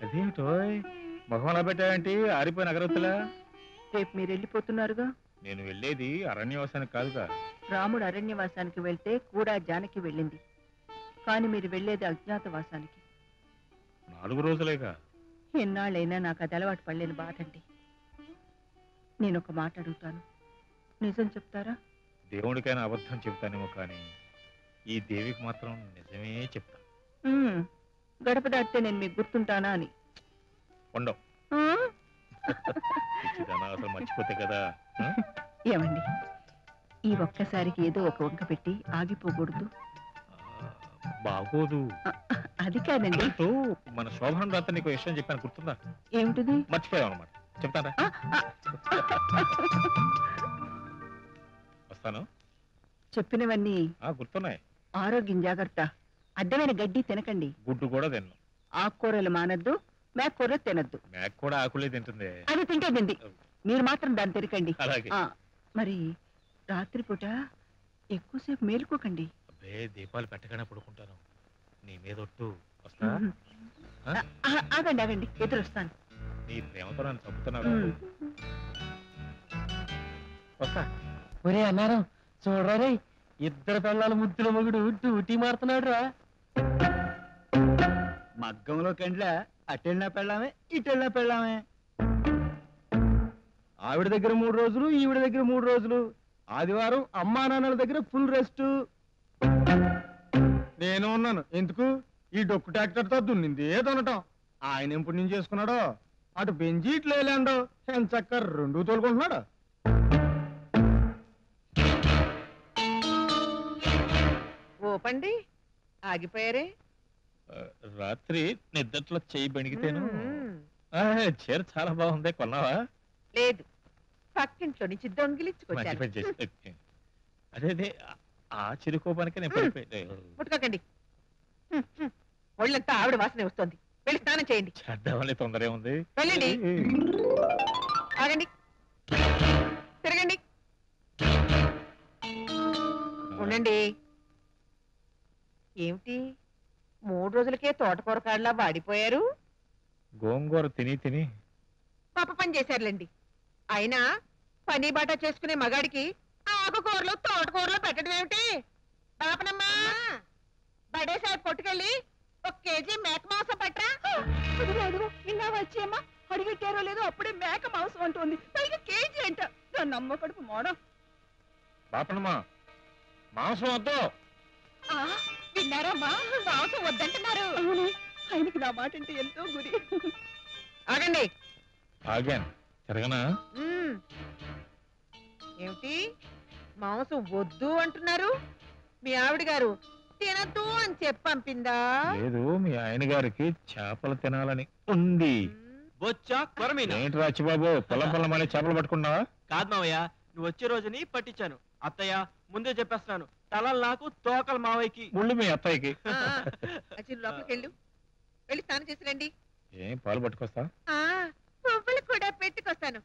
అదేమిటో మొహంలా పెట్టావేంటి? ఆరిపోయిన అగరత్తులా. రేపు మీరు వెళ్ళిపోతున్నారుగా. నేను వెళ్ళేది అరణ్యవాసానికి కాదుగా. రాముడు అరణ్యవాసానికి వెళ్తే కూడా జానకి వెళ్ళింది, కానీ మీరు వెళ్ళేది అజ్ఞాతవాసానికి. 4 రోజులేగా. ఎన్నాళ్ళైనా నాకు అది అలవాటు పడలేని బాధండి. నేను ఒక మాట అడుగుతాను, నిజం చెప్తారా? దేవుడికైనా అబద్ధం చెప్తానేమో కానీ ఈ దేవికి మాత్రం నిజమే చెప్తాను. గడప దాటితే నేను మీకు గుర్తుంటానా అని. ఉండవు. అసలు మర్చిపోతే కదా. ఏమండి, ఈ ఒక్కసారికి ఏదో ఒక వంక పెట్టి ఆగిపోకూడదు. బాగోదు. అది కాదండి. మన శోభనం రాత్రి నీకు విషయం చెప్పాను, గుర్తుందా? ఏమిటిది? మర్చిపోయావు అనమాట. చెప్తానా? వస్తాను. చెప్పినవన్నీ గుర్తున్నాయి. ఆరోగ్యం జాగ్రత్త. అడ్డమైన గడ్డి తినకండి. గుడ్డు కూడా తిన్ను. ఆకుకూరలు మానద్దు, మేకూరలు తినద్దు. మేక కూడా ఆకులే తింటుంది. అది తింటే తింది, మీరు మాత్రం దాన్ని తినకండి. అలాగే. మరి రాత్రిపూట ఎక్కువసేపు మేలుకోకండి. అబ్బే, దీపాలు పెట్టగానే పడుకుంటాను. నీ మీద ఒట్టు. వస్తా. ఆగండి ఆగండి, ఎదురొస్తాను. నీ ప్రేమతో నన్ను చంపుతున్నావు. వస్తా. ఒరే అన్నారు చూడరా, ఇద్దరు పిల్లల ముద్దుల మొగుడు డ్యూటీ మారుతున్నాడు రా. మగ్గంలో కండ్లా అటెళ్ళినా పెళ్ళామే, ఇటెళ్ళినా పెళ్ళామే. ఆవిడ దగ్గర 3 రోజులు, ఈవిడ దగ్గర 3 రోజులు. ఆదివారం అమ్మా నాన్నల దగ్గర ఫుల్ రెస్ట్. నేను ఉన్నాను ఎందుకు? ఈ డొక్కు ట్రాక్టర్తో దున్నింది దున్నటం. ఆయన ఎప్పుడు నుంచి చేసుకున్నాడో, అటు బెంజి ఇట్లు వేలాండో, చక్క 2 తోలుకుంటున్నాడు. ఓపండి, ఆగిపోయారే. రాత్రి నిద్దట్లో చెయ్యి బెణిగితేను. చీర చాలా బాగుంది, కొన్నావా? లేదు, పక్కింట్లో నుంచి దొంగిలించుకొచ్చాను. అదే ఆ చిరుకోపానికి నేను పడిపోయాను. ముట్టుకోకండి, ఒళ్ళంతా ఆవిడ వాసన వస్తుంది. వెళ్ళి స్నానం చేయండి. చేద్దామని తొందర ఉంది. వెళ్ళండి. ఆగండి, తిరగండి, ఉండండి. ఏమిటి 3 రోజులకే తోటకూర కాడలా వాడిపోయారు? గోంగూర తిని తిని పాప పని చేశారులేండి. అయినా పని బాట చేసుకునే మగాడికి ఆకుకూరలు తోటకూరలు పెట్టడం ఏమిటి? పాపనమ్మా, బడేసారి కొట్టుకెళ్ళి 1 కేజీ మేక మాంసం పట్టరా. ఇలా వచ్చేమ్మా, అడిగెట్టారో లేదో అప్పుడే మేక మాంసం అంటుంది, పైగా కేజీ అంట. దాన్ని అమ్మ కడుపు మోడం. పాపనమ్మా, మాంసం వద్దు. విన్నారమ్మా, మాంసం వద్దంటున్నారు. అవును, ఆయనకి నా మాట అంటే ఎంతో గురి. ఆగండి. ఆగాను, తిరగనా? ఏమిటి మాంసం వద్దు అంటున్నారు? మీ ఆవిడ గారు తినద్దు అని చెప్పి పంపిందా? లేదు, మీ ఆయన గారికి చేపలు తినాలని ఉంది. బొచ్చా కొరమీన ఏంటి రాచిబాబు, పొలం అనే చేపలు పట్టుకున్నావా? కాదు మావయ్య, నువ్వు వచ్చే రోజుని పట్టించాను. అత్తయ్య ముందే చెప్పేస్తున్నాను, తలలు నాకు, తోకలు మావయ్యకి. ముళ్ళు మీ అత్తయ్యకి. లోపలికి వెళ్ళు, వెళ్ళి స్నానం చేసి రండి. ఏం పాలు పట్టుకొస్తా? పువ్వులు కూడా పెట్టుకొస్తాను.